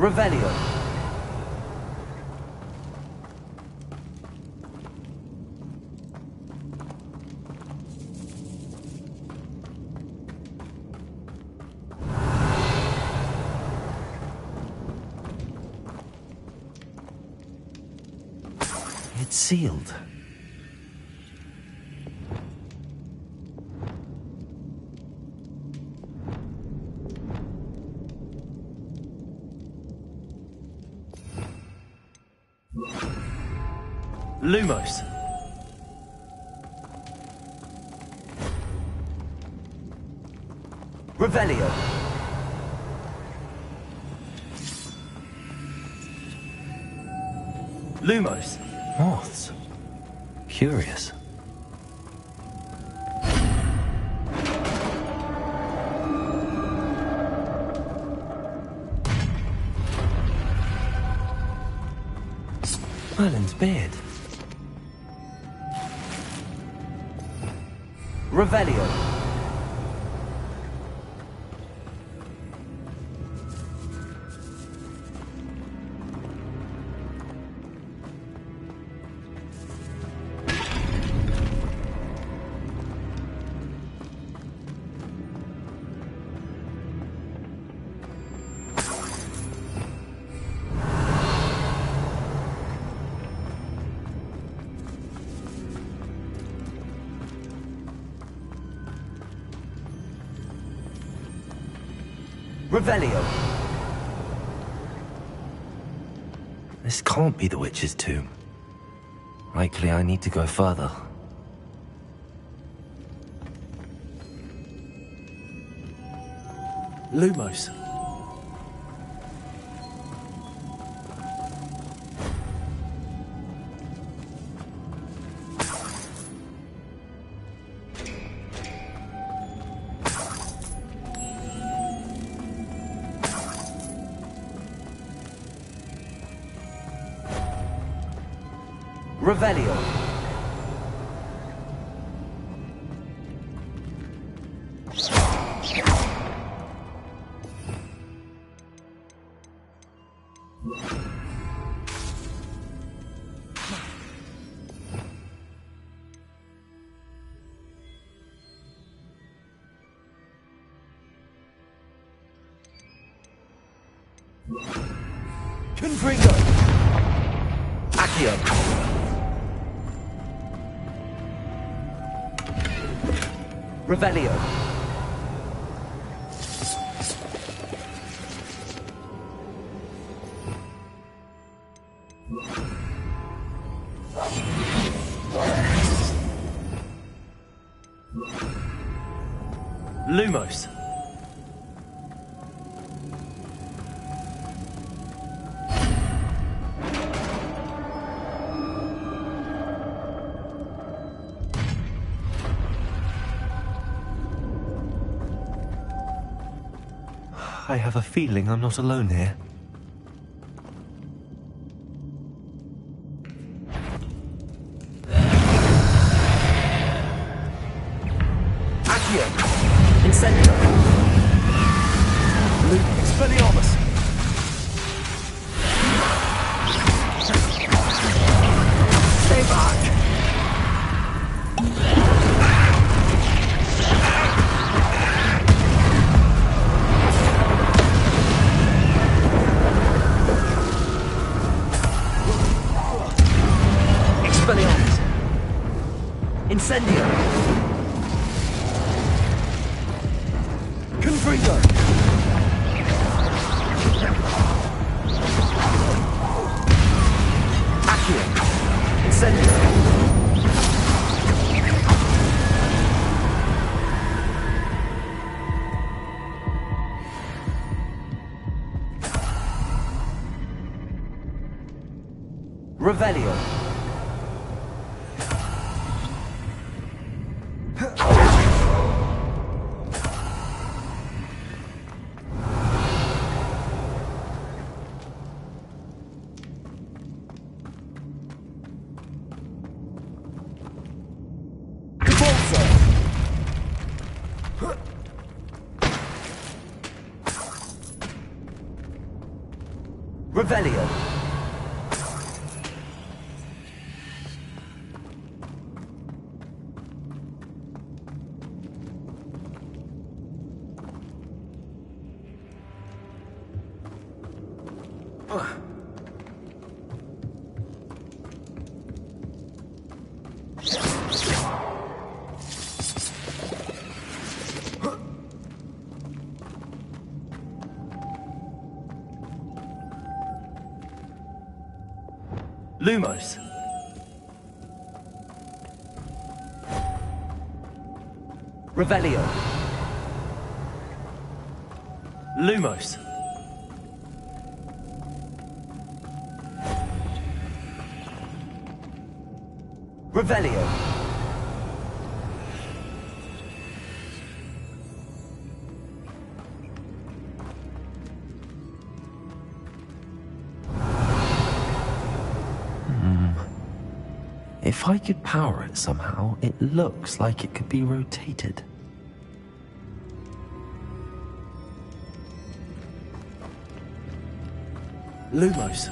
Revelio. It's sealed. Lumos. Revelio. Lumos. Moths. Curious. Merlin's beard. Revelio. Revelio. This can't be the witch's tomb. Likely I need to go further. Lumos. Revelio. Confringo. Accio. Revelio. Lumos. I have a feeling I'm not alone here. Accio. Incendio. Expelliarmus. Stay back. Expelliarmus. Incendio. Confringo. Accio. Incendio. Revelio. Revelio. Lumos. Revelio. Lumos. Revelio. If I could power it somehow, it looks like it could be rotated. Lumos.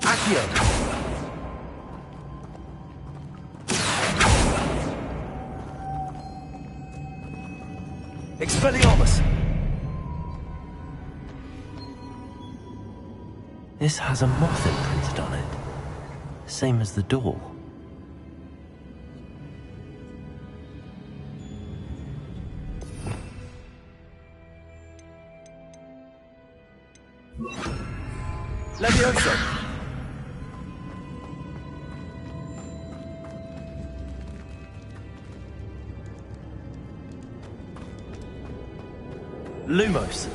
Accio. Expelliarmus. This has a moth imprinted on it. Same as the door. Levioso. Lumos.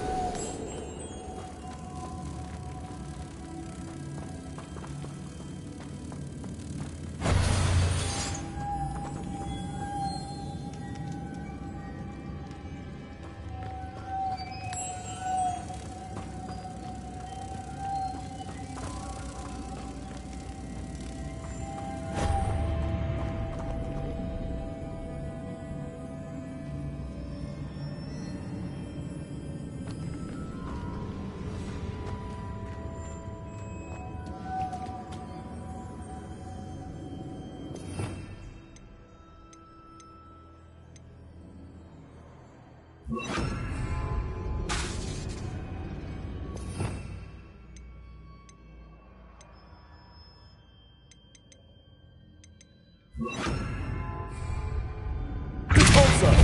Repulsor.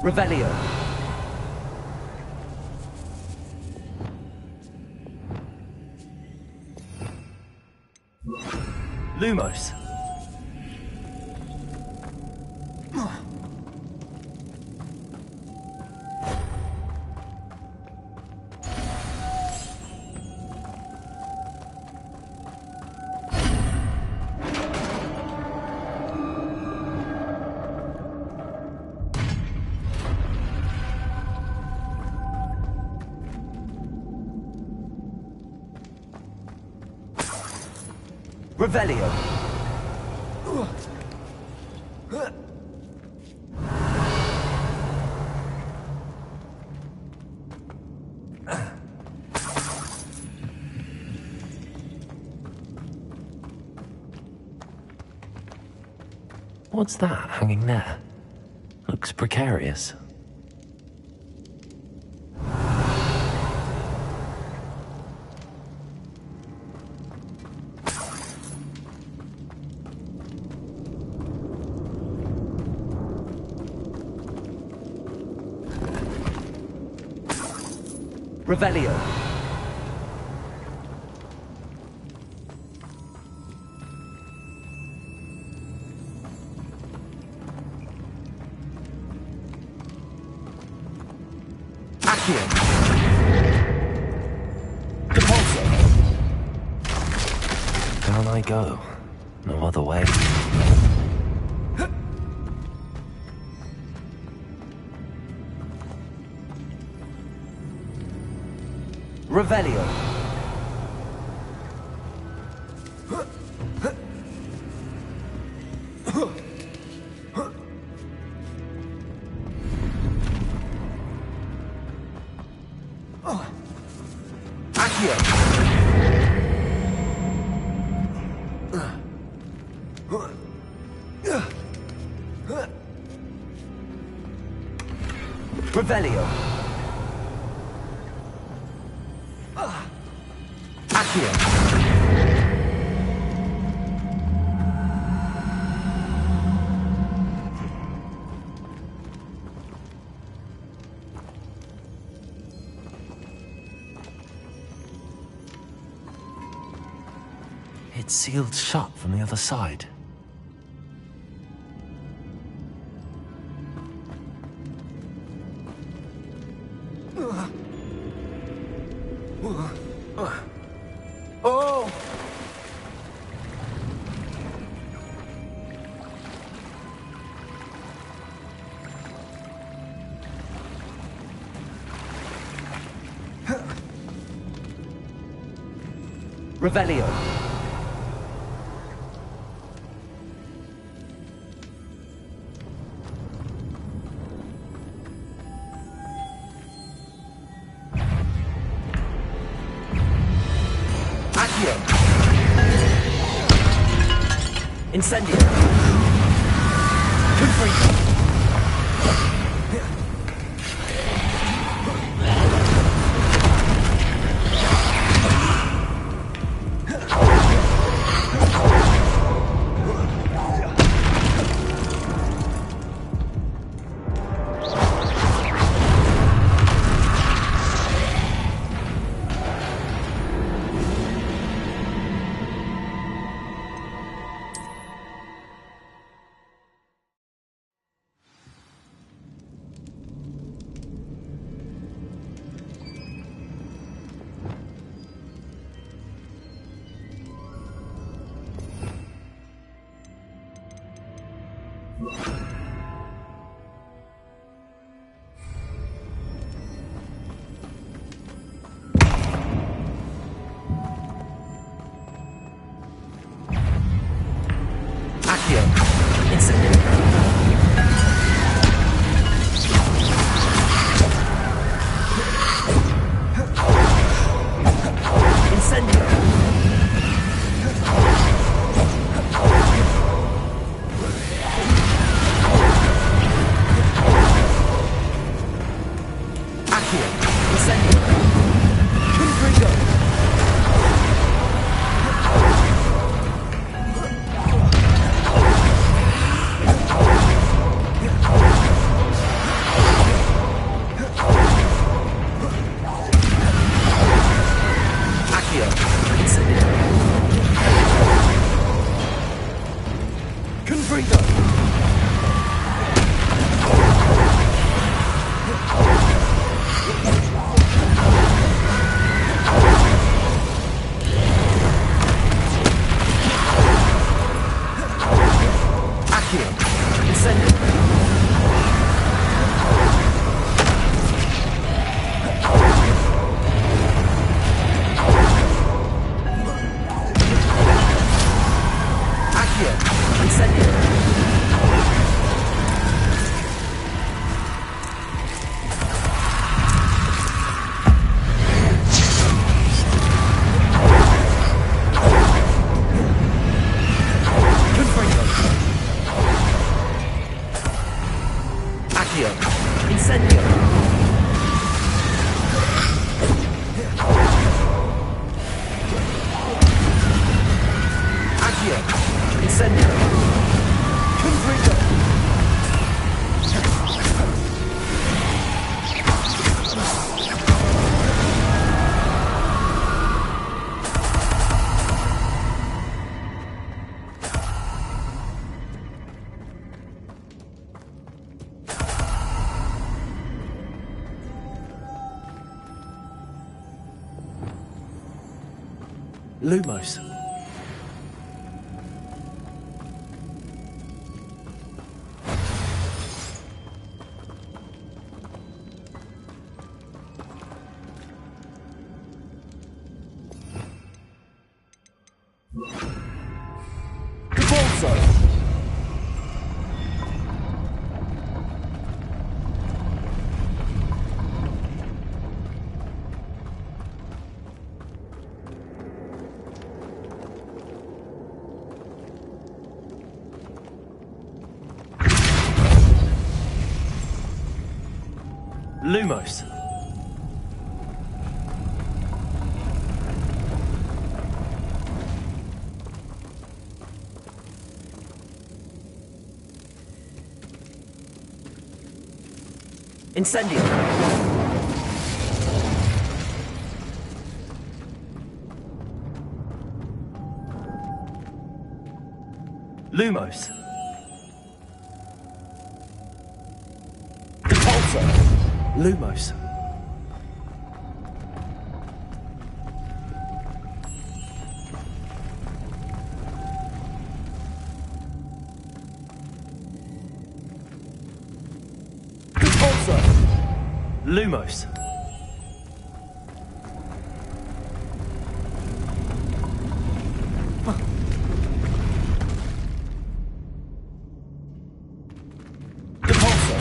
Revelio. Lumos. Revelio. What's that hanging there? Looks precarious. Revelio. Down I go. No other way. Revelio. Accio. Revelio. Accio. It's sealed shut from the other side. Oh! Revelio. Accio. Incendio. Confringo. Accio. Incendio. Incendio. Accio. Incendio. Confringo. Accio. Incendio. Confringo. Accio. Incendio. Accio. Incendio. Confringo. Accio. Incendio. Accio. Incendio. Confringo. Lumos. Depulso! Lumos. Incendio. Lumos. Depulso. Lumos. Depulso. Lumos. Depulso.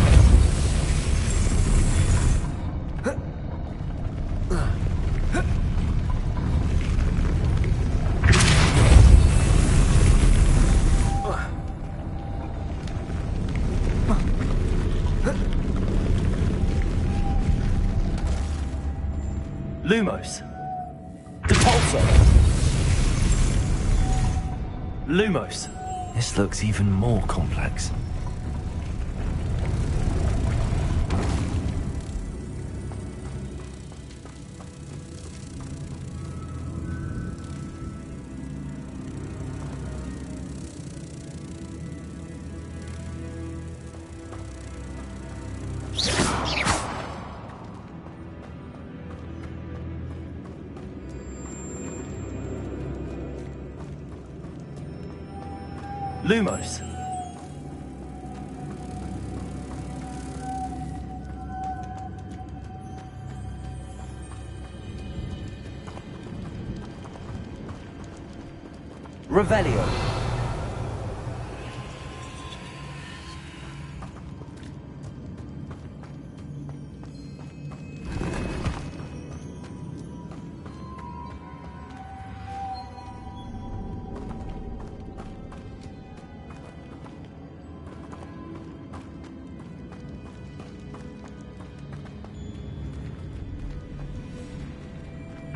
Lumos. Depulso. Lumos. This looks even more complex. Lumos. Revelio.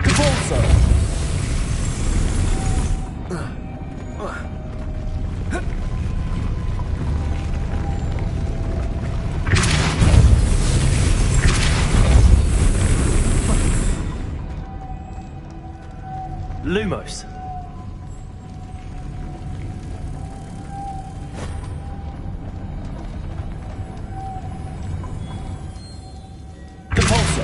Depulso. Lumos. Depulso.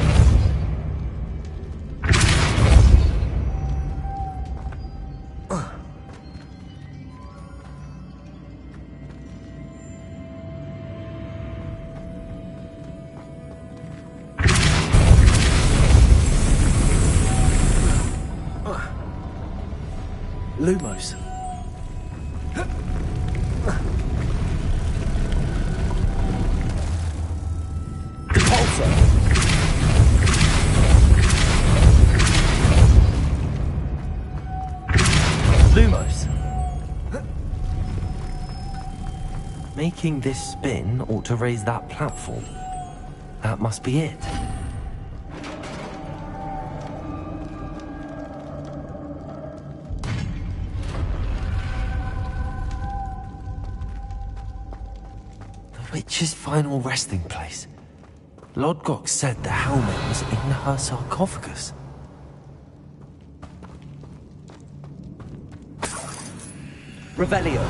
Lumos. Depulso. Lumos. Making this spin ought to raise that platform. That must be it. The witch's final resting place. Lodgok said the helmet was in her sarcophagus. Revelio.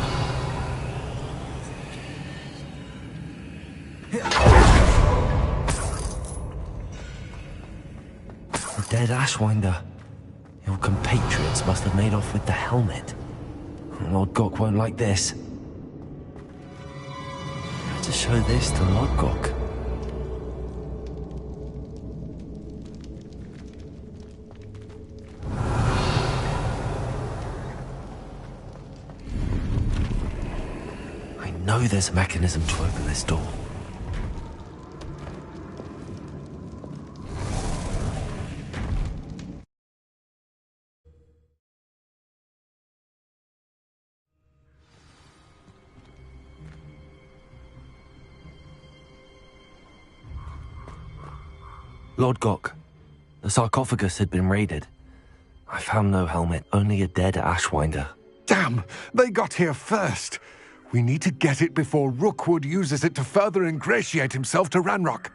The dead Ashwinder. Your compatriots must have made off with the helmet. Lodgok won't like this. I have to show this to Lodgok. know there's a mechanism to open this door. Lord Gok, the sarcophagus had been raided. I found no helmet, only a dead Ashwinder. Damn! They got here first! We need to get it before Rookwood uses it to further ingratiate himself to Ranrock.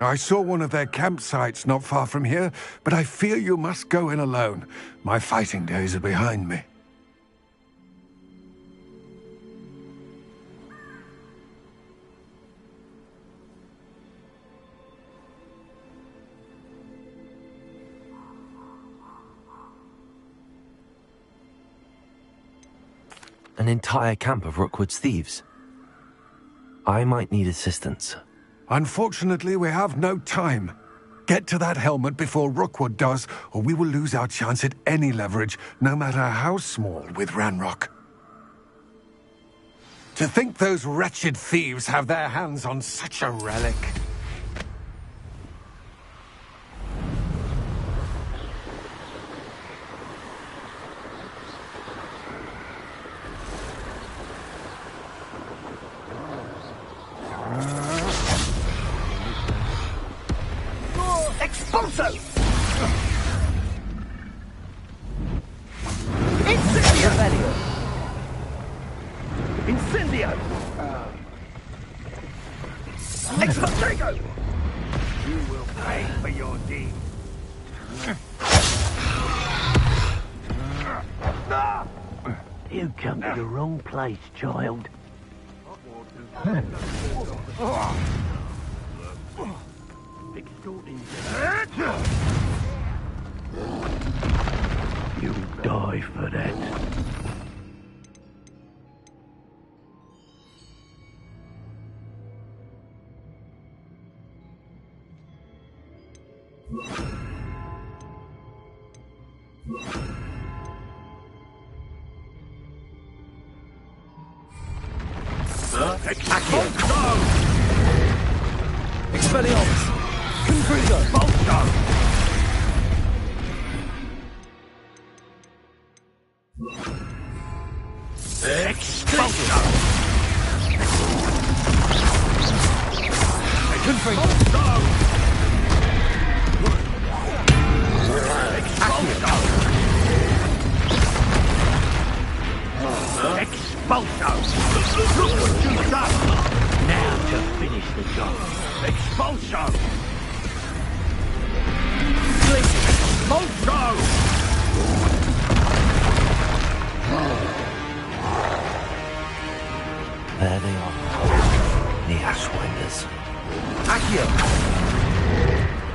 I saw one of their campsites not far from here, but I fear you must go in alone. My fighting days are behind me. An entire camp of Rookwood's thieves. I might need assistance. Unfortunately, we have no time. Get to that helmet before Rookwood does, or we will lose our chance at any leverage, no matter how small, with Ranrock. To think those wretched thieves have their hands on such a relic. Expulso! Incendio! Revelio! Incendio! Expulso! You will pay for your deed. You come to the wrong place, child. You'll die for that. Expelliarmus! Confringo! Bolto! Expulso! Confringo! Expulso! Look what you've done! Now to finish the job. Expulso! Expulso! There they are. The Ashwinders. Accio!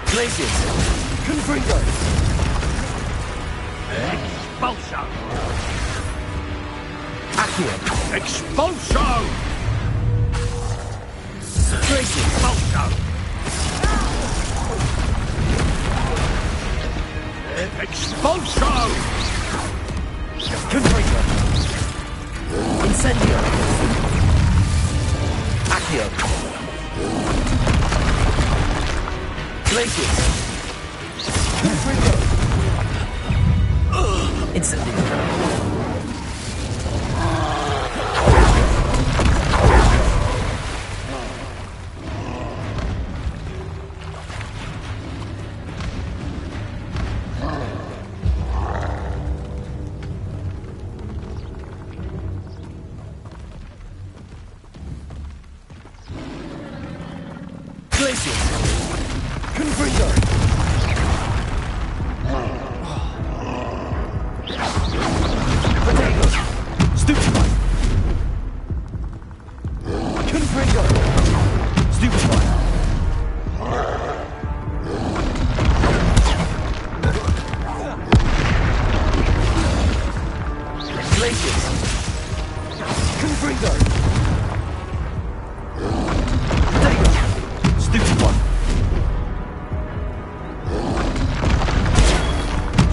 Glacius! Confringo! Expulso! Accio! Expulso! Glacius! Expulso! Expulso! Confringo! Incendio! Accio! Glacius! Confringo! Incendio! Glacius! Confringo! Potato! Stupefy! Confringo! Stupefy! Glacius! Confringo! Potato! Stupefy!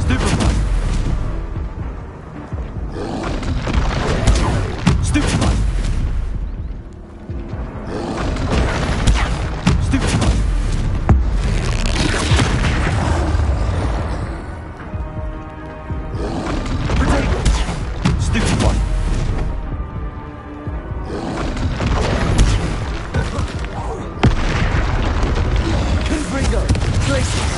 Stupefy! Stupefy! Stupid one. Confringo. Glacius.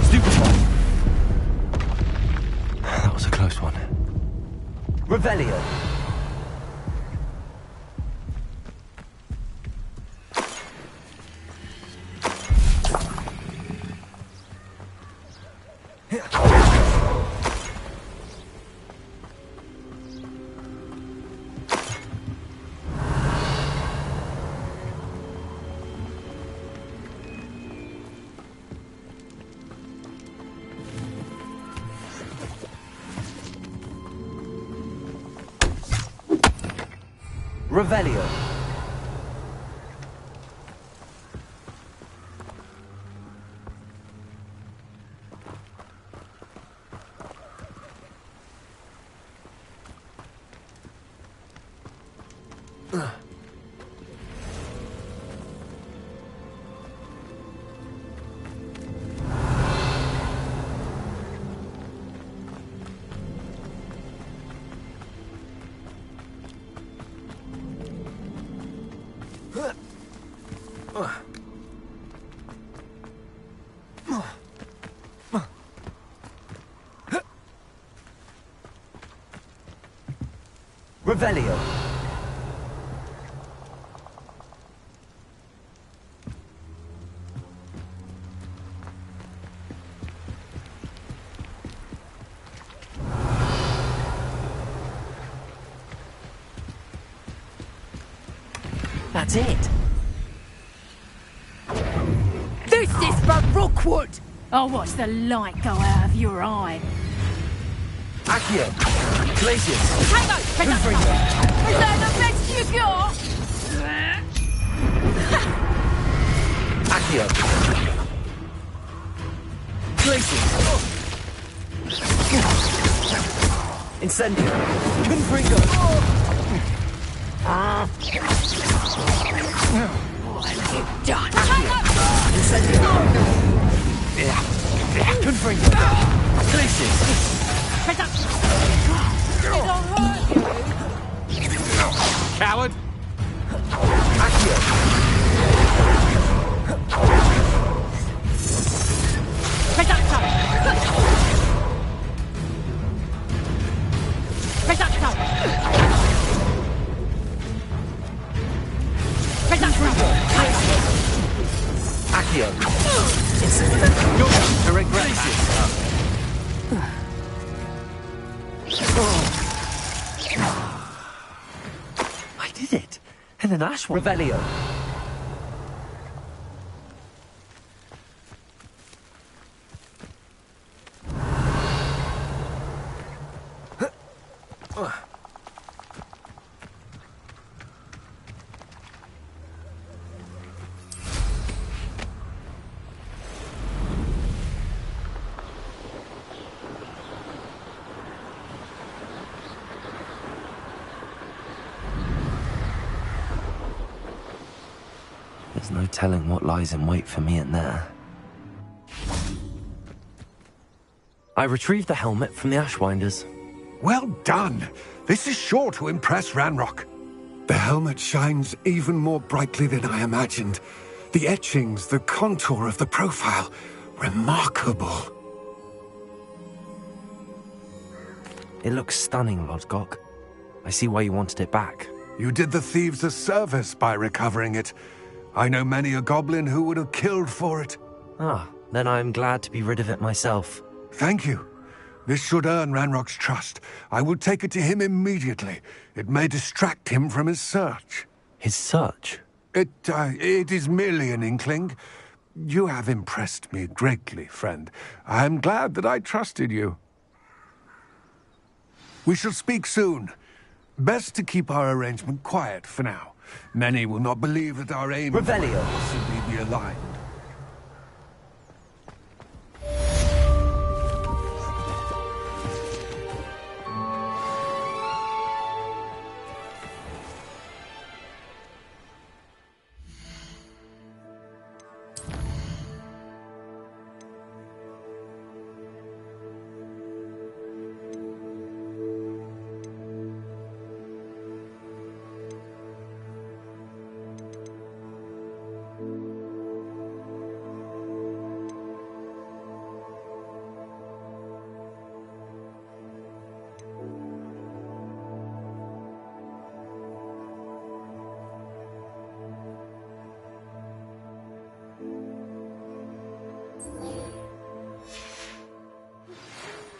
Stupid one. That was a close one. Revelio. Revelio. Revelio. That's it. This is for Rookwood! I'll watch the light go out of your eye. Accio. Glacius. Tango! Confringo. Is that the best you got? Accio. Glacius. Incendio. Confringo. What have you done? Incendio. Confringo. Glacius. Press up! It'll hurt you! Coward. Accio. Press up, son! Press up, son! Press up, son! Accio. You're going to regret that. I did it. And an ash one. Revelio. There's no telling what lies in wait for me in there. I retrieved the helmet from the Ashwinders. Well done. This is sure to impress Ranrock. The helmet shines even more brightly than I imagined. The etchings, the contour of the profile. Remarkable. It looks stunning, Lodgok. I see why you wanted it back. You did the thieves a service by recovering it. I know many a goblin who would have killed for it. Ah, then I'm glad to be rid of it myself. Thank you. This should earn Ranrock's trust. I will take it to him immediately. It may distract him from his search. His search? It is merely an inkling. You have impressed me greatly, friend. I am glad that I trusted you. We shall speak soon. Best to keep our arrangement quiet for now. Many will not believe that our aim Revelio. will possibly be aligned.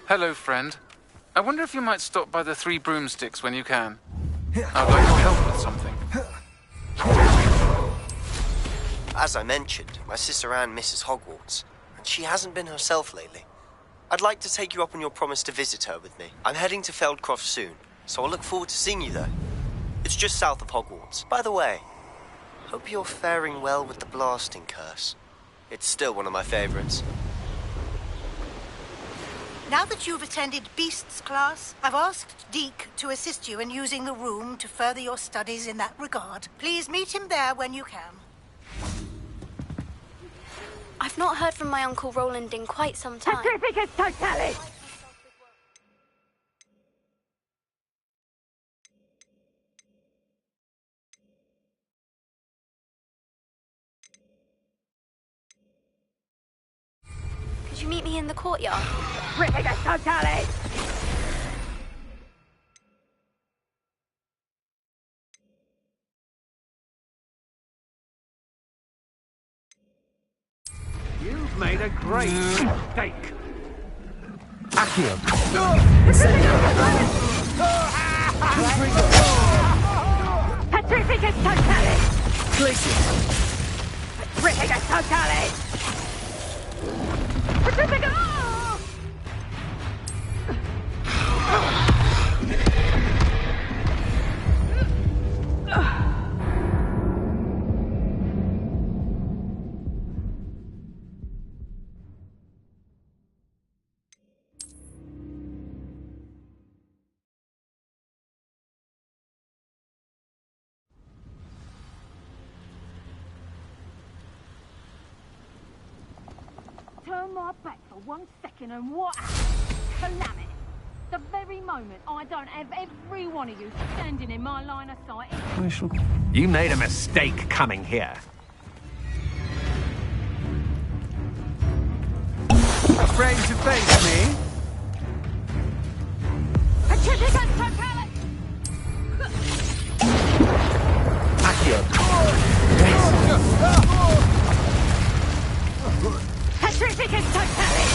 Hello, friend. I wonder if you might stop by the Three Broomsticks when you can. I'd like your help with something. As I mentioned, my sister Anne misses Hogwarts, and she hasn't been herself lately. I'd like to take you up on your promise to visit her with me. I'm heading to Feldcroft soon, so I'll look forward to seeing you there. It's just south of Hogwarts. By the way, hope you're faring well with the blasting curse. It's still one of my favorites. Now that you've attended Beasts class, I've asked Deke to assist you in using the room to further your studies in that regard. Please meet him there when you can. I've not heard from my Uncle Roland in quite some time. Petrificus Totalis! Could you meet me in the courtyard? Petrificus Totalis! You've made a great mistake. Accio! Petrificus Totalis! Glacius! Petrificus Totalis! Petrificus! Turn my back for 1 second and what happened? Calamity. The very moment I don't have every one of you standing in my line of sight. You made a mistake coming here. Afraid to face me? Petrificus Totalis! Accio! Petrificus Totalis!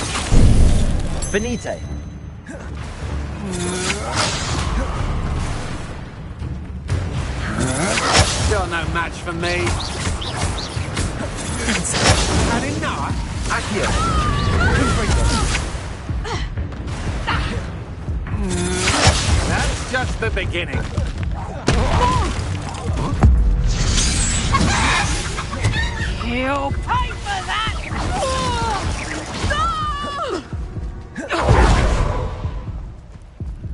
Finite! You're no match for me. Had enough? Accio! That's just the beginning. You'll pay for that!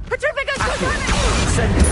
Petrificus Totalis! Send it!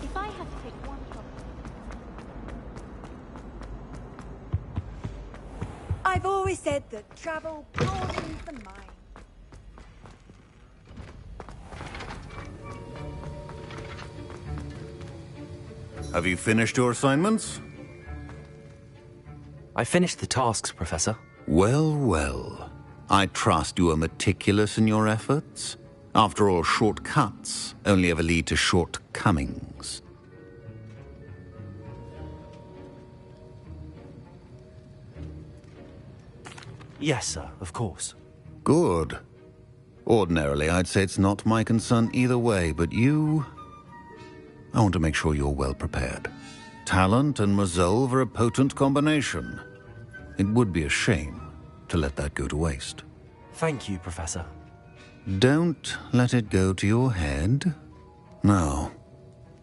If I had to take one shot... I've always said that travel broadens the mind. Have you finished your assignments? I finished the tasks, Professor. Well, well. I trust you are meticulous in your efforts. After all, shortcuts only ever lead to shortcomings. Yes, sir, of course. Good. Ordinarily, I'd say it's not my concern either way, but you... I want to make sure you're well prepared. Talent and resolve are a potent combination. It would be a shame to let that go to waste. Thank you, Professor. Don't let it go to your head. Now,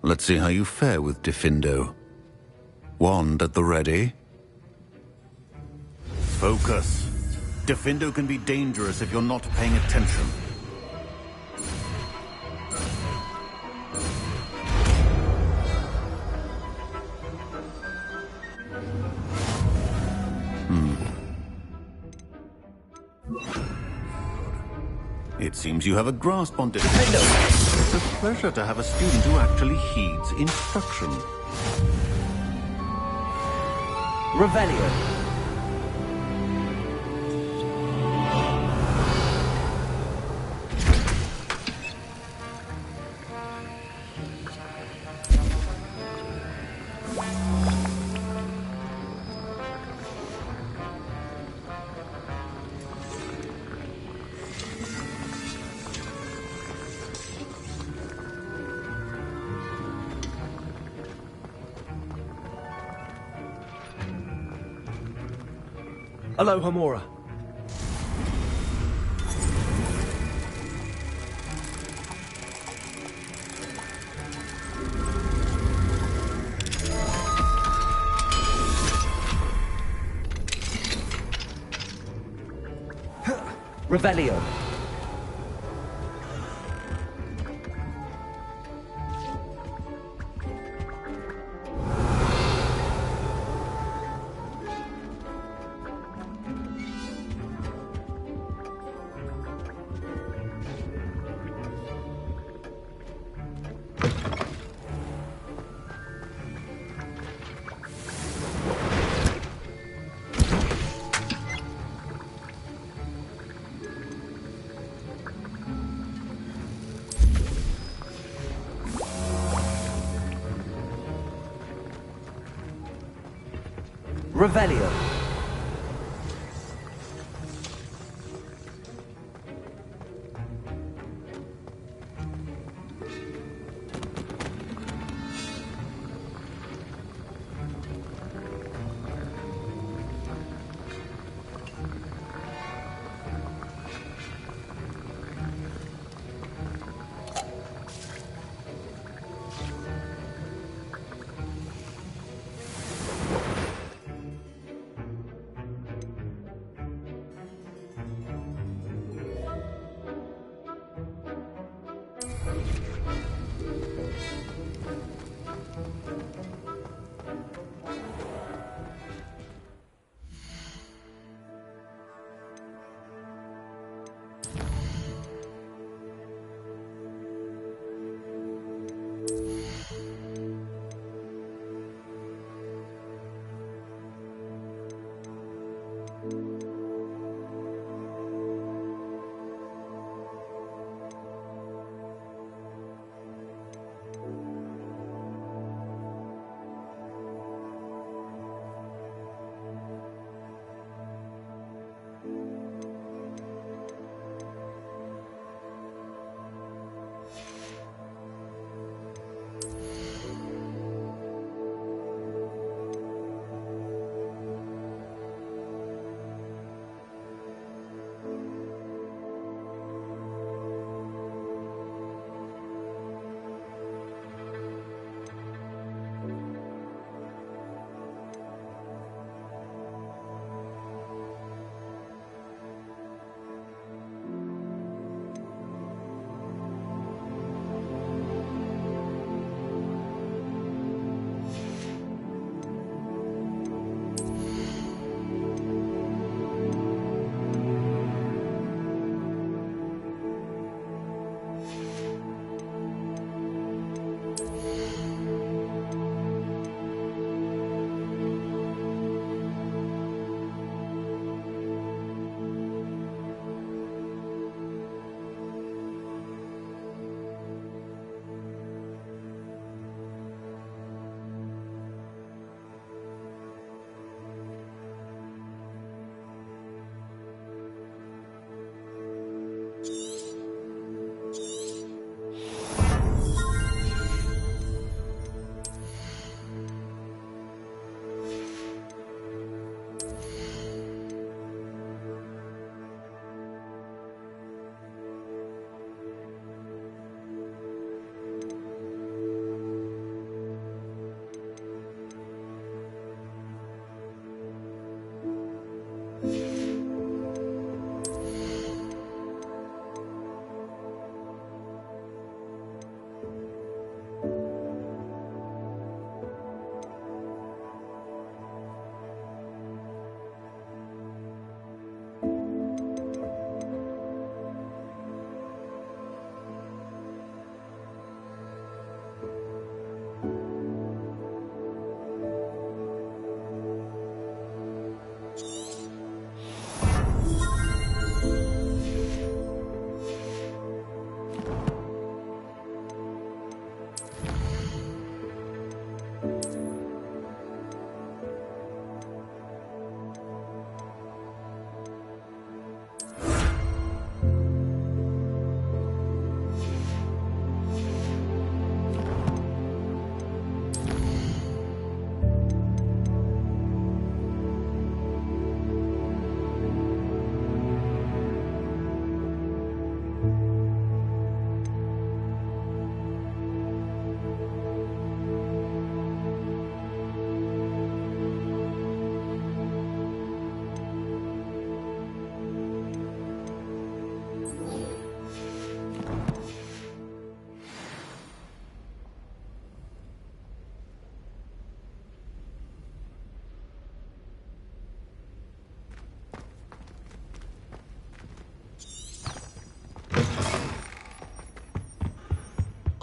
let's see how you fare with Diffindo. Wand at the ready. Focus. Diffindo can be dangerous if you're not paying attention. It seems you have a grasp on Diffindo. It's a pleasure to have a student who actually heeds instruction. Revelio. Hello, Hamura. Revelio. Revelio.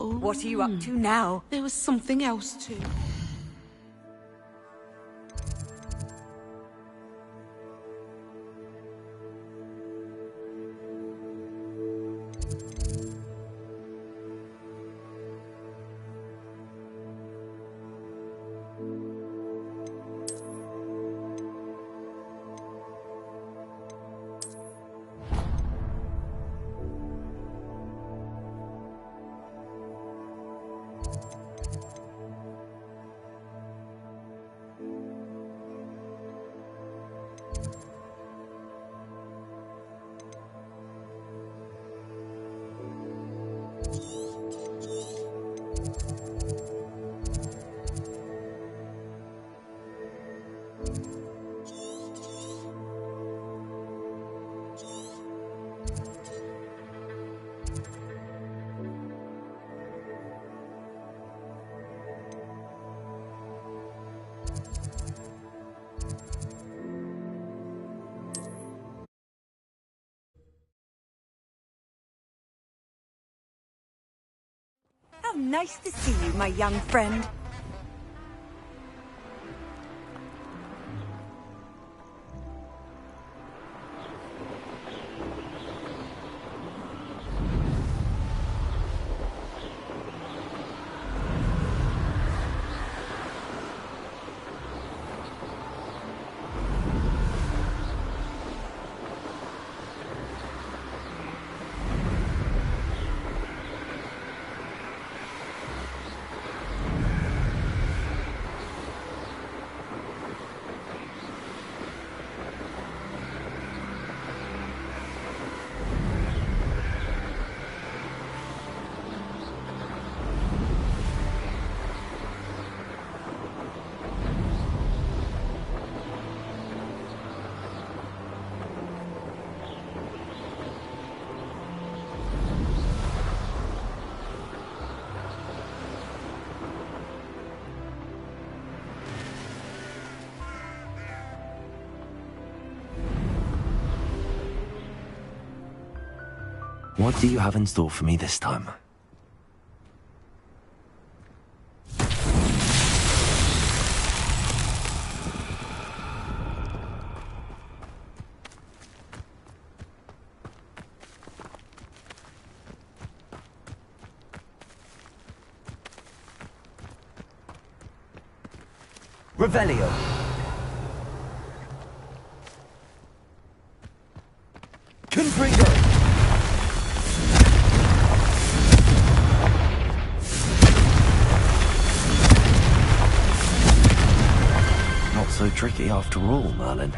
What are you up to now? There was something else too. How nice to see you, my young friend. What do you have in store for me this time? Revelio. Confringo. Not so tricky after all, Merlin.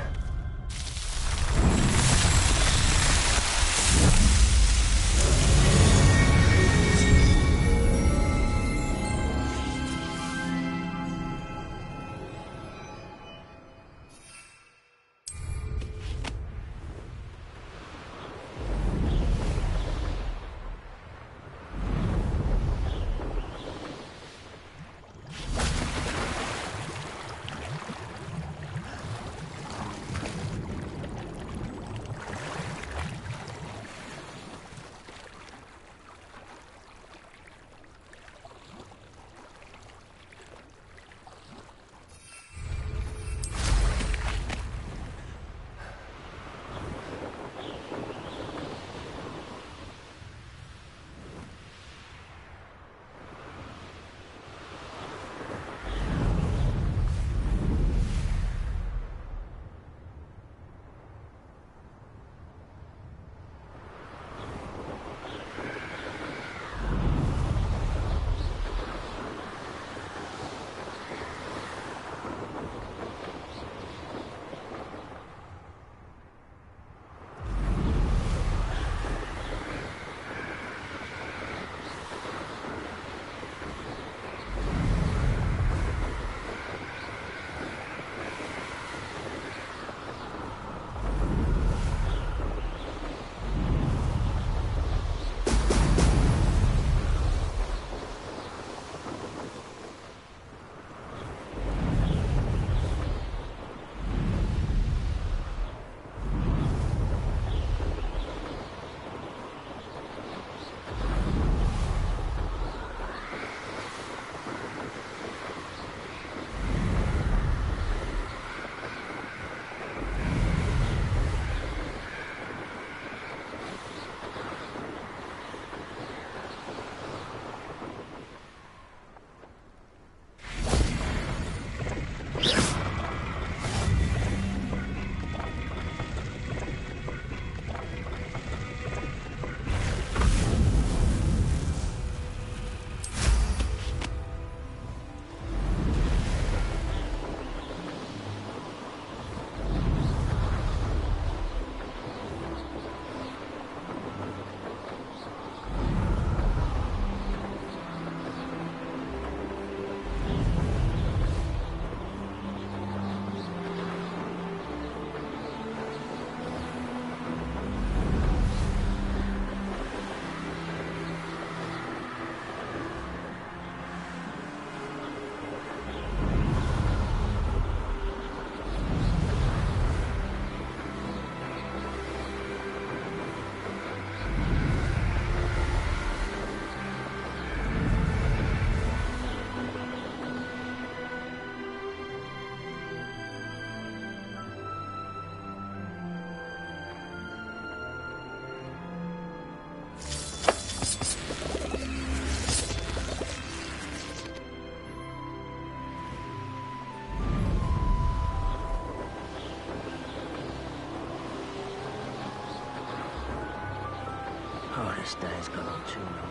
This day's gone on too long.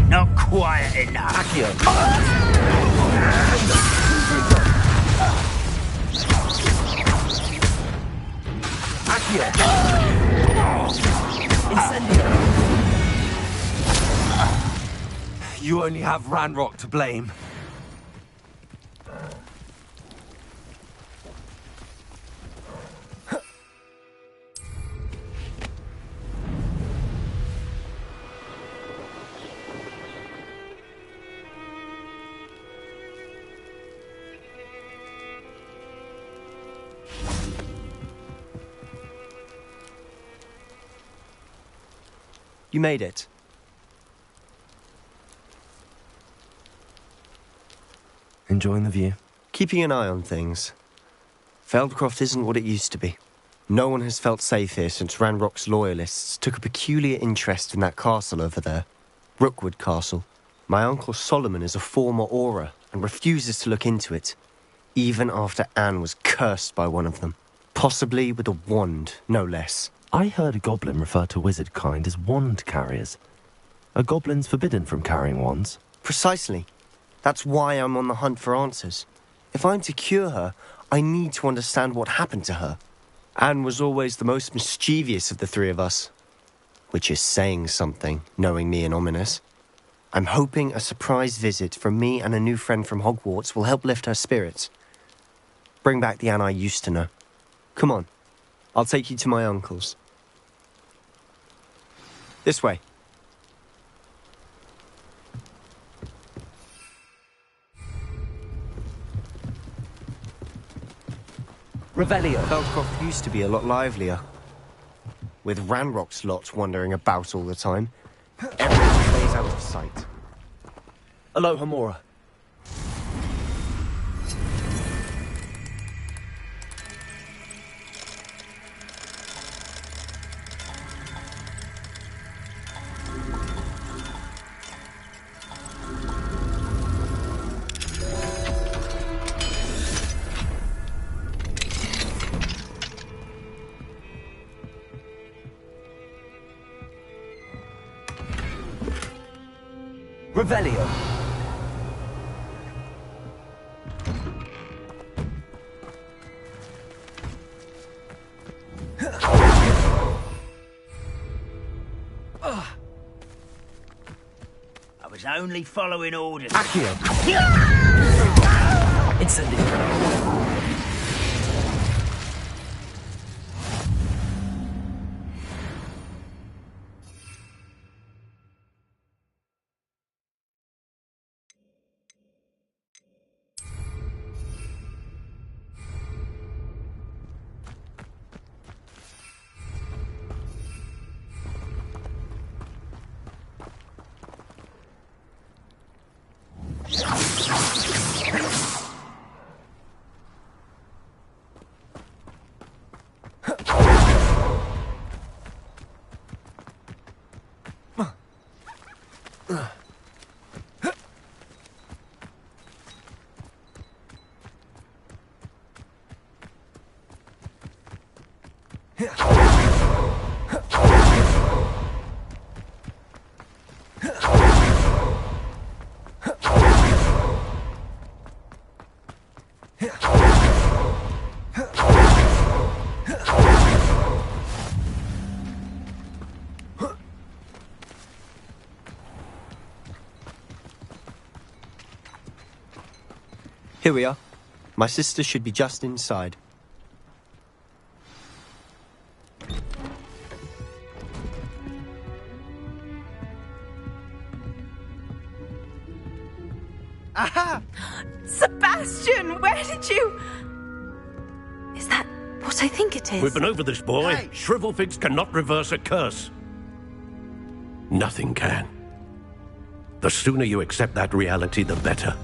Not quiet enough. Accio. Incendio. You only have Ranrock to blame. You made it. Enjoying the view? Keeping an eye on things. Feldcroft isn't what it used to be. No one has felt safe here since Ranrock's loyalists took a peculiar interest in that castle over there. Rookwood Castle. My uncle Solomon is a former Auror and refuses to look into it, even after Anne was cursed by one of them. Possibly with a wand, no less. I heard a goblin refer to wizard kind as wand carriers. Are goblins forbidden from carrying wands? Precisely. That's why I'm on the hunt for answers. If I'm to cure her, I need to understand what happened to her. Anne was always the most mischievous of the three of us. Which is saying something, knowing me and Ominous. I'm hoping a surprise visit from me and a new friend from Hogwarts will help lift her spirits. Bring back the Anne I used to know. Come on. I'll take you to my uncle's. This way. Revelio. Feldcroft used to be a lot livelier. With Ranrock's lot wandering about all the time. Everyone stays out of sight. Aloha Mora. Revelio. I was only following orders. Accio. Incendio. Here we are. My sister should be just inside. Aha! Sebastian, where did you... Is that what I think it is? We've been over this, boy. Hey. Shrivelfigs cannot reverse a curse. Nothing can. The sooner you accept that reality, the better.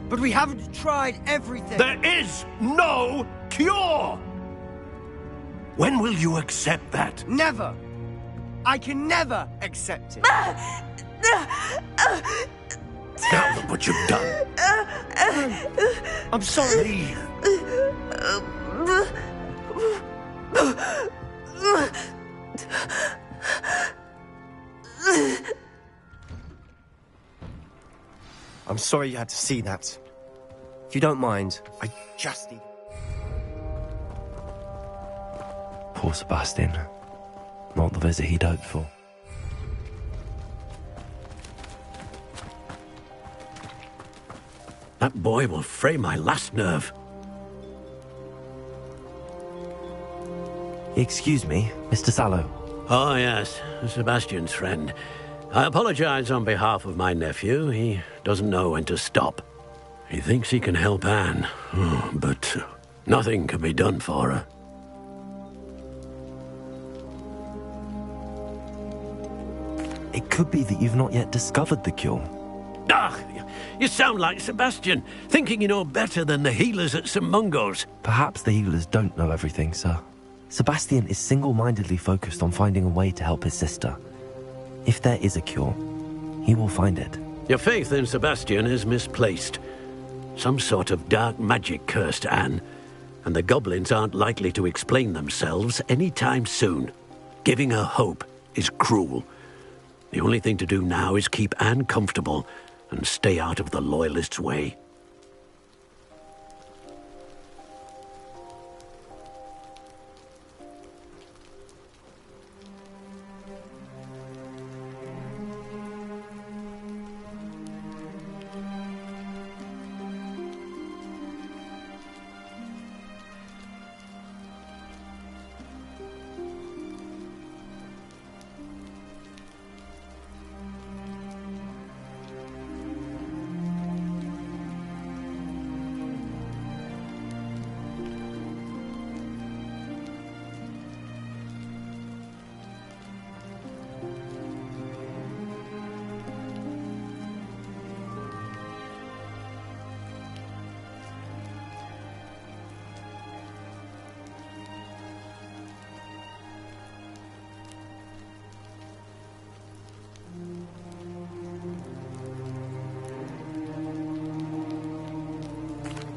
But we haven't tried everything. There is no cure! When will you accept that? Never! I can never accept it. Now look what you've done. I'm sorry. I'm sorry you had to see that. If you don't mind, I just need... Poor Sebastian. Not the visit he'd hoped for. That boy will fray my last nerve. Excuse me, Mr. Sallow. Oh, yes, Sebastian's friend. I apologize on behalf of my nephew. He doesn't know when to stop. He thinks he can help Anne, but nothing can be done for her. It could be that you've not yet discovered the cure. Ah, you sound like Sebastian, thinking you know better than the healers at St. Mungo's. Perhaps the healers don't know everything, sir. Sebastian is single-mindedly focused on finding a way to help his sister. If there is a cure, he will find it. Your faith in Sebastian is misplaced. Some sort of dark magic cursed Anne, and the goblins aren't likely to explain themselves anytime soon. Giving her hope is cruel. The only thing to do now is keep Anne comfortable and stay out of the Loyalists' way.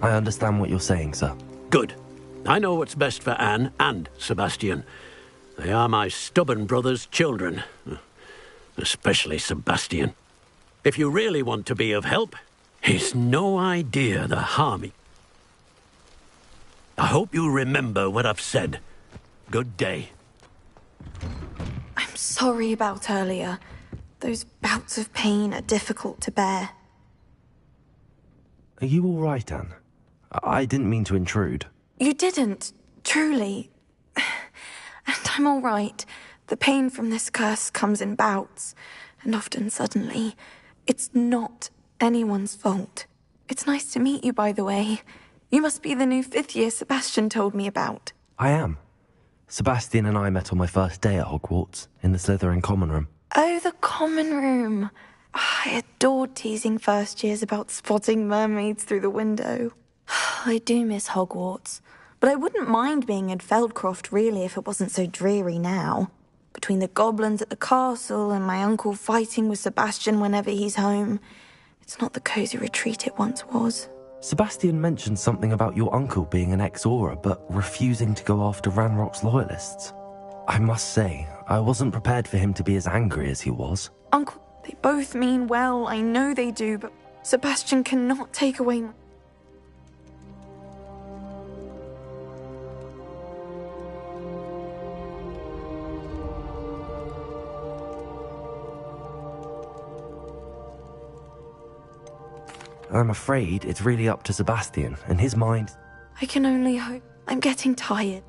I understand what you're saying, sir. Good. I know what's best for Anne and Sebastian. They are my stubborn brother's children. Especially Sebastian. If you really want to be of help, it's no idea the harm he... I hope you remember what I've said. Good day. I'm sorry about earlier. Those bouts of pain are difficult to bear. Are you all right, Anne? I didn't mean to intrude. You didn't, truly. And I'm all right. The pain from this curse comes in bouts, and often suddenly. It's not anyone's fault. It's nice to meet you, by the way. You must be the new 5th year Sebastian told me about. I am. Sebastian and I met on my first day at Hogwarts, in the Slytherin common room. Oh, the common room. I adored teasing first years about spotting mermaids through the window. I do miss Hogwarts, but I wouldn't mind being in Feldcroft, really, if it wasn't so dreary now. Between the goblins at the castle and my uncle fighting with Sebastian whenever he's home, it's not the cosy retreat it once was. Sebastian mentioned something about your uncle being an ex-Auror, but refusing to go after Ranrock's loyalists. I must say, I wasn't prepared for him to be as angry as he was. Uncle, they both mean well, I know they do, but Sebastian cannot take away my... I'm afraid it's really up to Sebastian, and his mind... I can only hope. I'm getting tired.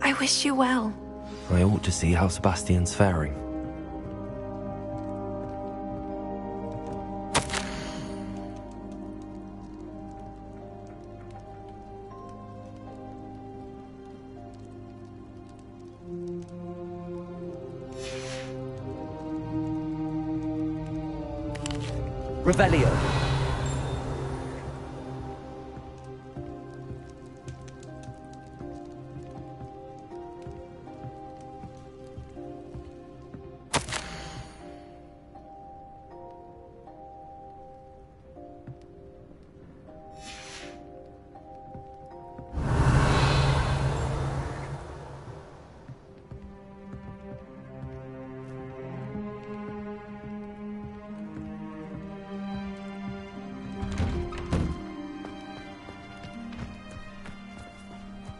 I wish you well. I ought to see how Sebastian's faring. Revelio.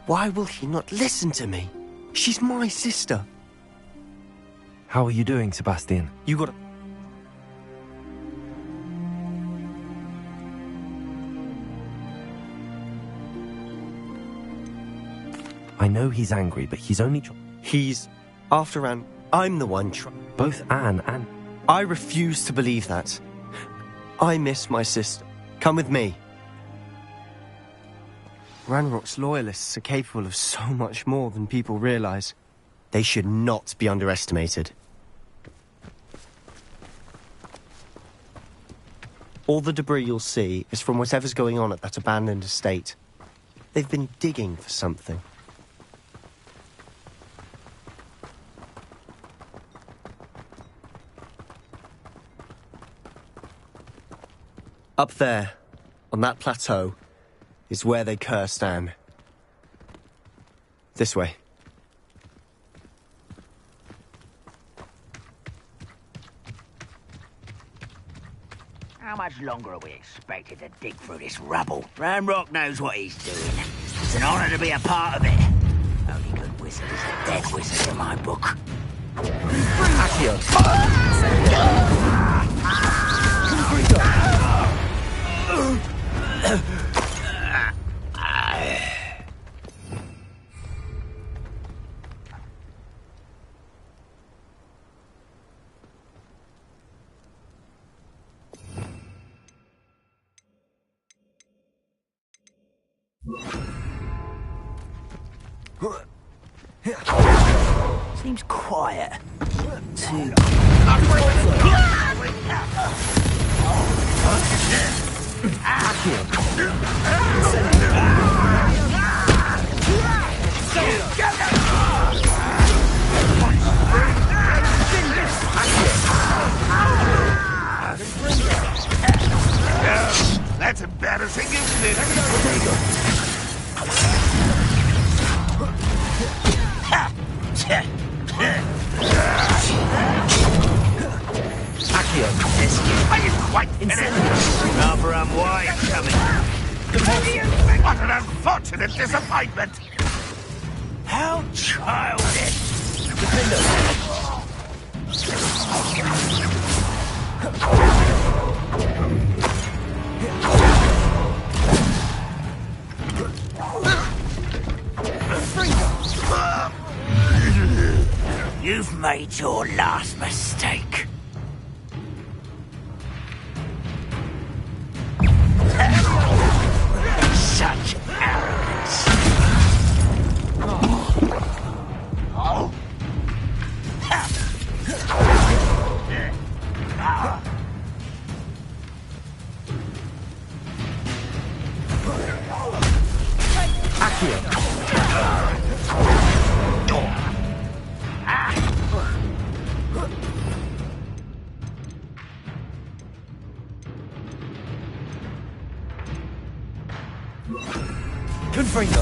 Why will he not listen to me? She's my sister. How are you doing, Sebastian? You got... I know he's angry, but he's only He's after Anne. I'm the one Both Anne and... I refuse to believe that. I miss my sister. Come with me. Ranrock's loyalists are capable of so much more than people realize. They should not be underestimated. All the debris you'll see is from whatever's going on at that abandoned estate. They've been digging for something. Up there, on that plateau, is where they cursed Anne. This way. How much longer are we expected to dig through this rubble? Ranrock knows what he's doing. It's an honor to be a part of it. Only good wizard is a dead wizard in my book. Seems quiet. Too. That's embarrassing, isn't it? Are you quite finished? Rather unwise coming. What an unfortunate disappointment! How childish! You've made your last mistake. Such arrogance. Confringo.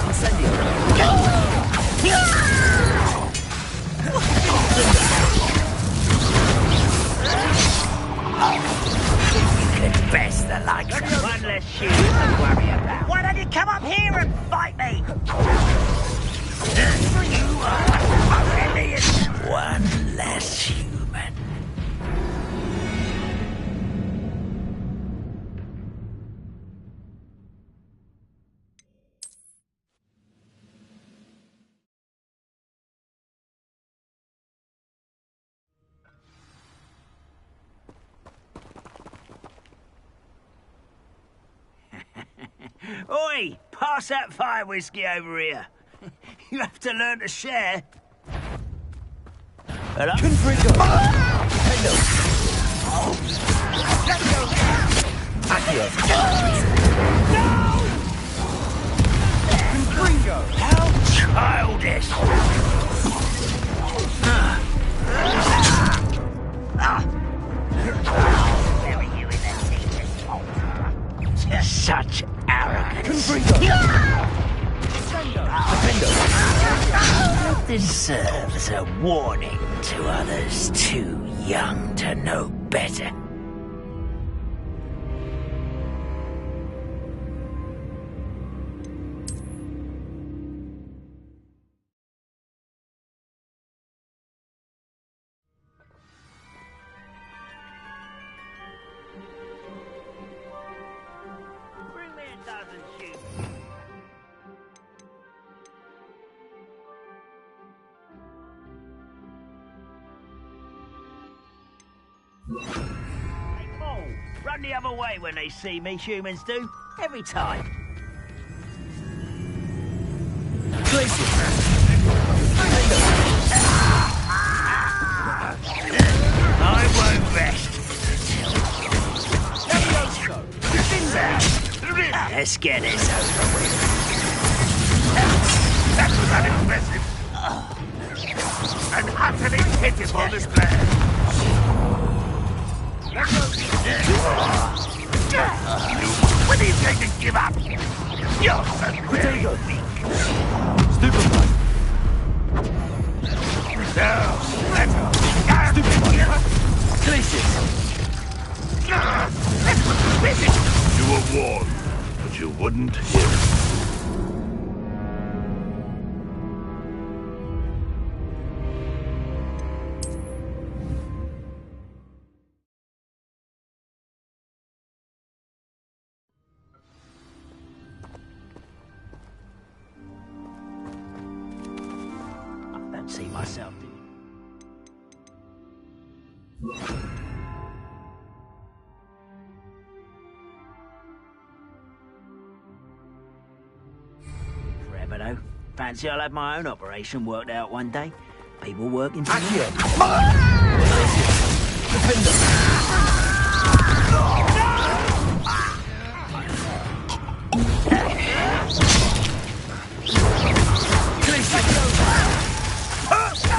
Incendio. You could best the likes of one less shoe to worry about. Why don't you come up here and fight me? You are only one less human. Oi! Pass that fire whiskey over here. You have to learn to share. Hello? Confringo. Hello. Accio. No! Confringo. How childish. Bury you in the deepest hole. Such arrogance. This serves as a warning to others too young to know better. Hey, Paul, run the other way when they see me, humans do. Every time. I won't rest. Let's get this over with. That was unimpressive. An utterly pitiful display. When are you going to give up? You're so very weak. Stupefy. No, let's go. Glacius. You were warned, but you wouldn't hear it. I don't see myself doing. Forever though. Fancy I'll have my own operation worked out one day. People working for me.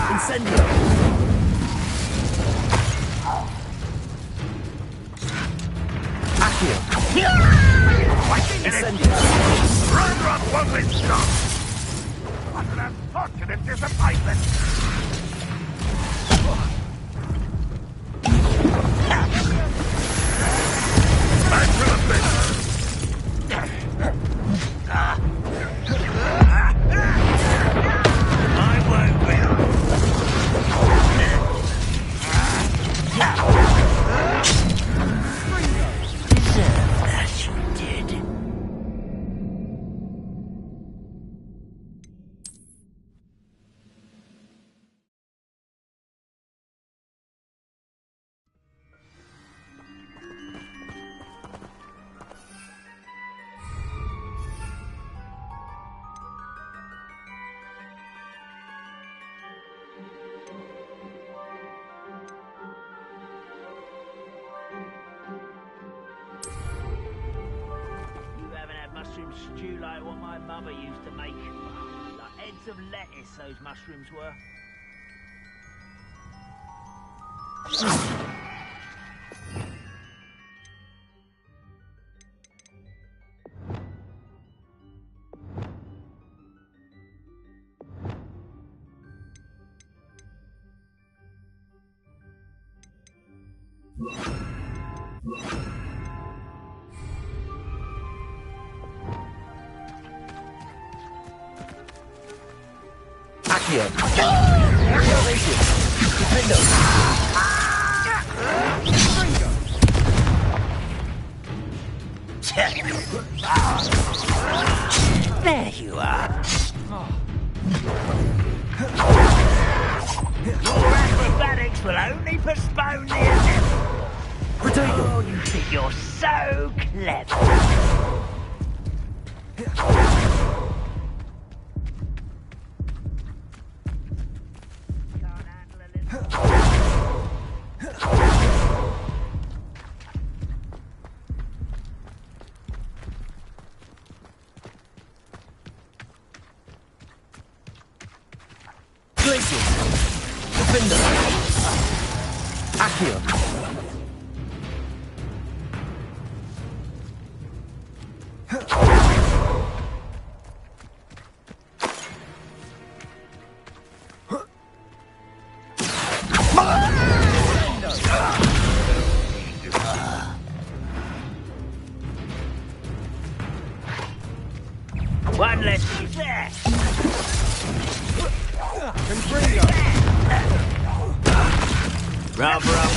Incendio. Accio. Incendio. Ranrock won't be stopped. What an unfortunate disappointment. Back to the pit. I won't win. Deserve that, you did. Mushroom stew like what my mother used to make. Like heads of lettuce, those mushrooms were. Accio. Defendo. There you are. Your acrobatics will only postpone the inevitable. Oh, you think you're so clever. Defender. Accio. One less there. Rub, rub.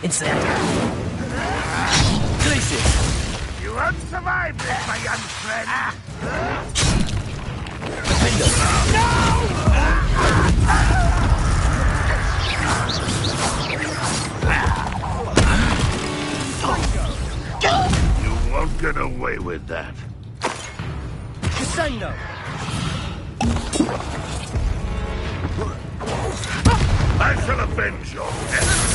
Incendio. Glacius. You won't survive this, my young friend. You won't get away with that. Crescendo! I shall avenge your death.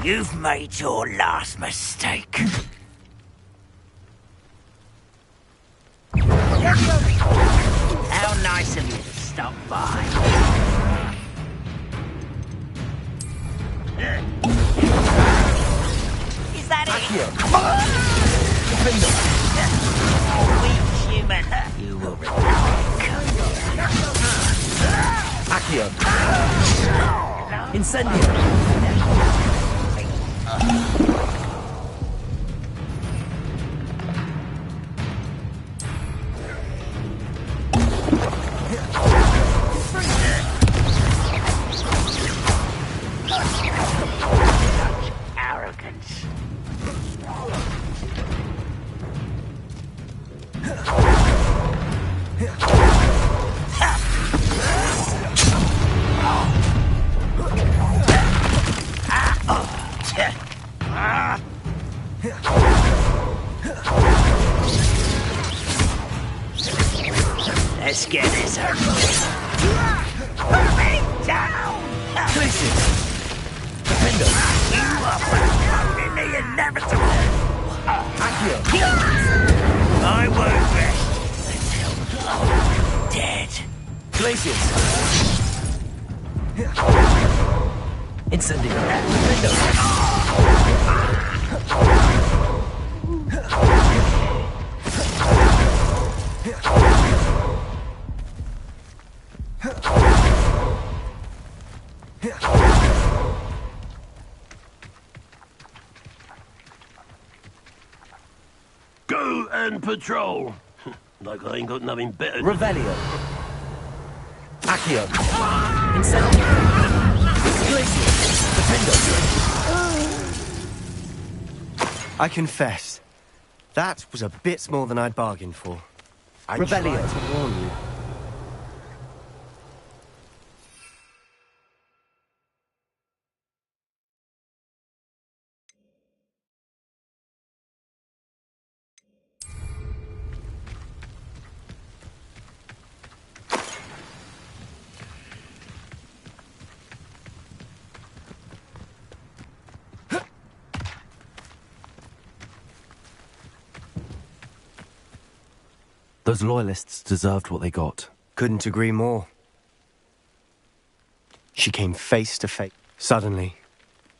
You've made your last mistake. How nice of you to stop by. Is that it? Weak human. You will Accio. Incendio. arrogance. Let's get this over with. Put me down! Places. Defender. You are postponing the inevitable. Accio. I won't rest until you're dead. Glaciers. Incendio. Go and patrol. Like I ain't got nothing better. Revelio. Accio. Incendio. Glaciers. Defender. I confess, that was a bit more than I'd bargained for. I tried to warn you. Those loyalists deserved what they got. Couldn't agree more. She came face to face. Suddenly,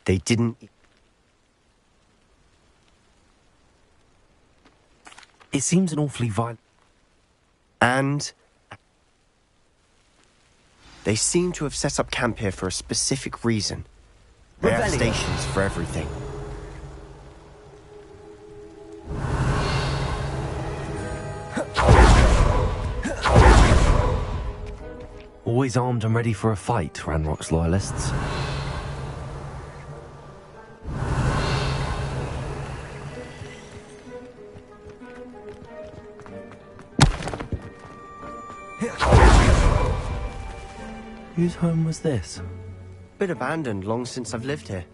they didn't... It seems an awfully violent... And... they seem to have set up camp here for a specific reason. They have stations for everything. Always armed and ready for a fight, Ranrock's loyalists. Whose home was this? Bit abandoned long since I've lived here.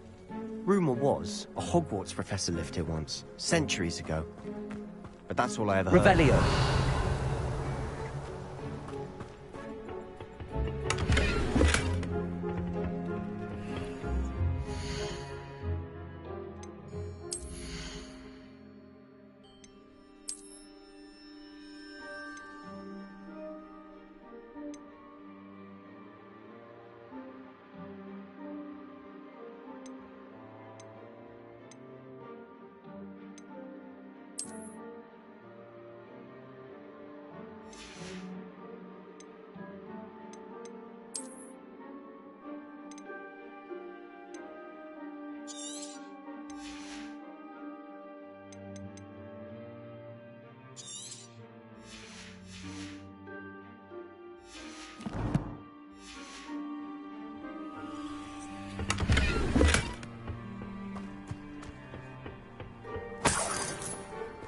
Rumour was, a Hogwarts professor lived here once, centuries ago. But that's all I ever heard. Revelio.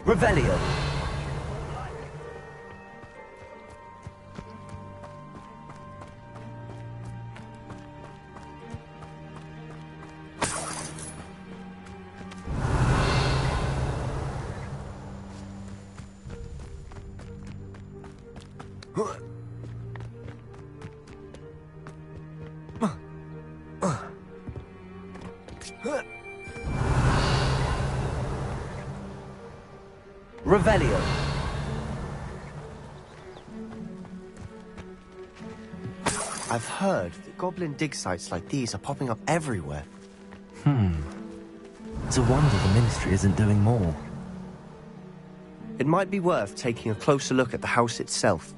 Revelio. Revelio. I've heard that goblin dig sites like these are popping up everywhere. It's a wonder the Ministry isn't doing more. It might be worth taking a closer look at the house itself.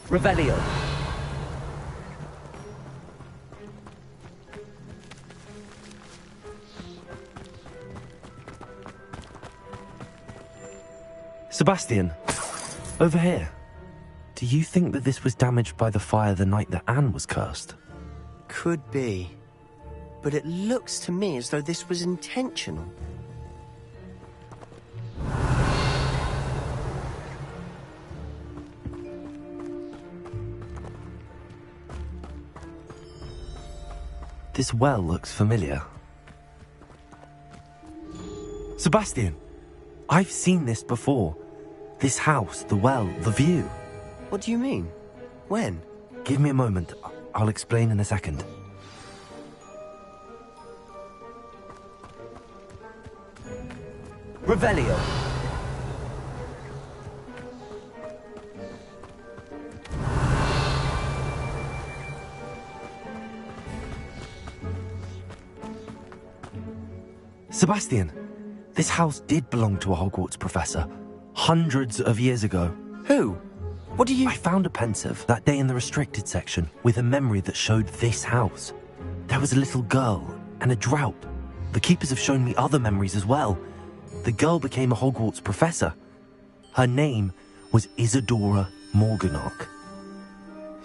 Revelio. Sebastian, over here. Do you think that this was damaged by the fire the night that Anne was cursed? Could be. But it looks to me as though this was intentional. This well looks familiar. Sebastian, I've seen this before. This house, the well, the view. What do you mean? When? Give me a moment. I'll explain in a second. Revelio. Sebastian, this house did belong to a Hogwarts professor, hundreds of years ago. Who? What do you... I found a pensive that day in the restricted section with a memory that showed this house. There was a little girl and a drought. The keepers have shown me other memories as well. The girl became a Hogwarts professor. Her name was Isadora Morganach.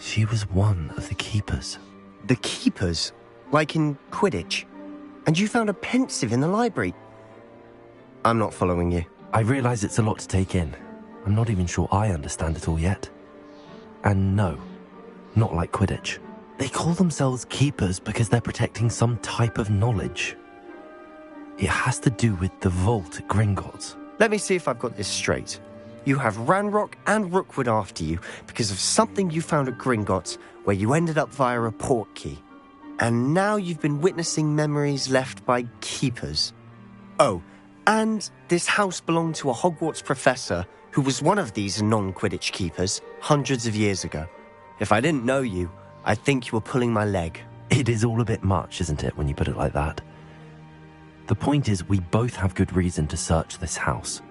She was one of the keepers. The keepers? Like in Quidditch? And you found a pensive in the library? I'm not following you. I realize it's a lot to take in. I'm not even sure I understand it all yet. And no, not like Quidditch. They call themselves keepers because they're protecting some type of knowledge. It has to do with the vault at Gringotts. Let me see if I've got this straight. You have Ranrock and Rookwood after you because of something you found at Gringotts where you ended up via a port key. And now you've been witnessing memories left by keepers. Oh, and this house belonged to a Hogwarts professor who was one of these non-Quidditch keepers hundreds of years ago. If I didn't know you, I'd think you were pulling my leg. It is all a bit much, isn't it, when you put it like that? The point is, we both have good reason to search this house.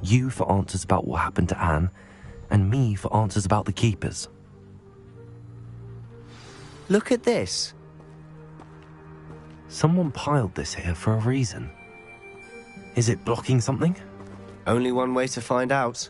You for answers about what happened to Anne, and me for answers about the keepers. Look at this. Someone piled this here for a reason. Is it blocking something? Only one way to find out.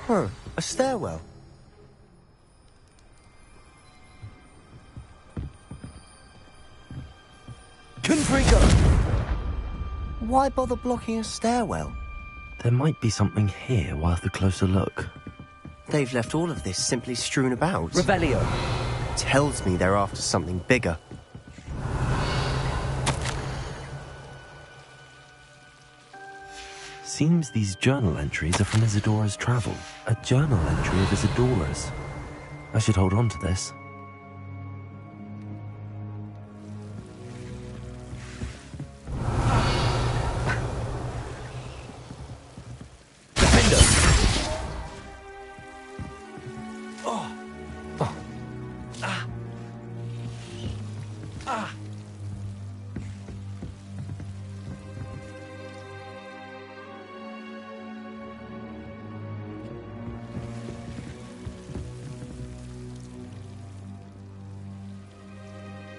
Huh, a stairwell. Confringo! Why bother blocking a stairwell? There might be something here worth a closer look. They've left all of this simply strewn about. Revelio. Tells me they're after something bigger. Seems these journal entries are from Isadora's travel. A journal entry of Isadora's. I should hold on to this. Oh.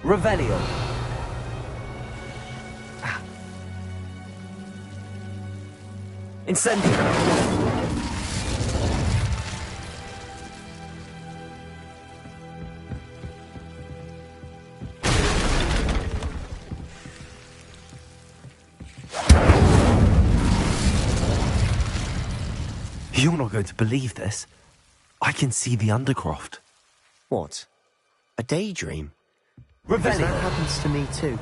Revelio. Incendio. You're not going to believe this. I can see the Undercroft. What? A daydream? Revelio. Because that happens to me too.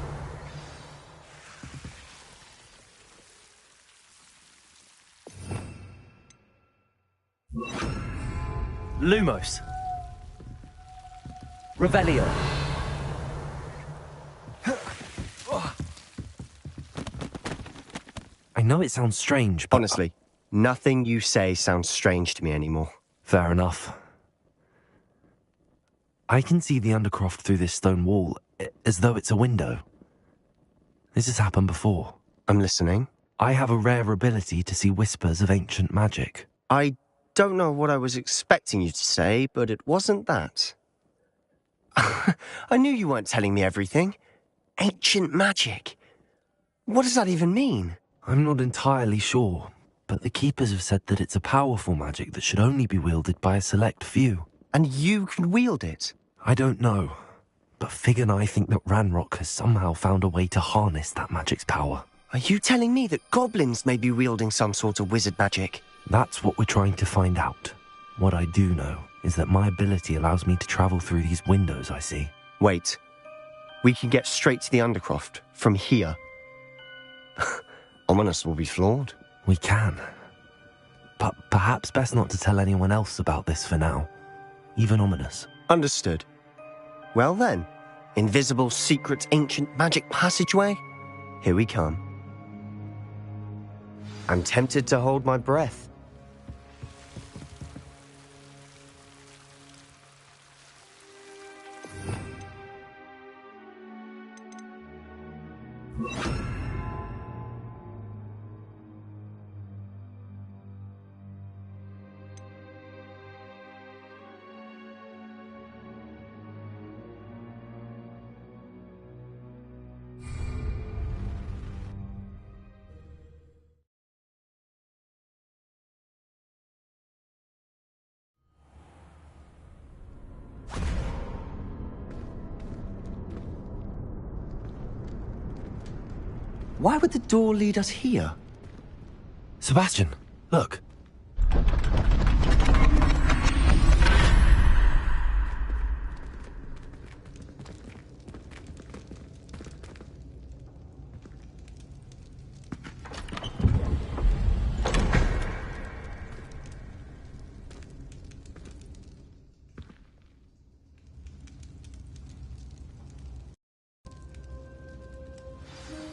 Lumos. Revelio. I know it sounds strange, but... Honestly, nothing you say sounds strange to me anymore. Fair enough. I can see the Undercroft through this stone wall, as though it's a window. This has happened before. I'm listening. I have a rare ability to see whispers of ancient magic. I don't know what I was expecting you to say, but it wasn't that. I knew you weren't telling me everything. Ancient magic. What does that even mean? I'm not entirely sure, but the Keepers have said that it's a powerful magic that should only be wielded by a select few. And you can wield it? I don't know, but Fig and I think that Ranrock has somehow found a way to harness that magic's power. Are you telling me that goblins may be wielding some sort of wizard magic? That's what we're trying to find out. What I do know is that my ability allows me to travel through these windows I see. Wait. We can get straight to the Undercroft from here. Ominous will be flawed. We can. But perhaps best not to tell anyone else about this for now. Even Ominous. Understood. Well then, invisible, secret, ancient magic passageway? Here we come. I'm tempted to hold my breath. Why would the door lead us here? Sebastian, look.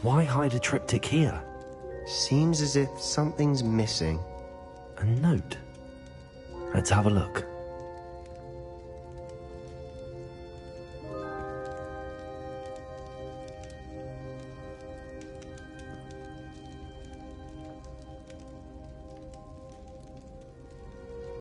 Why hide a triptych here? Seems as if something's missing. A note. Let's have a look.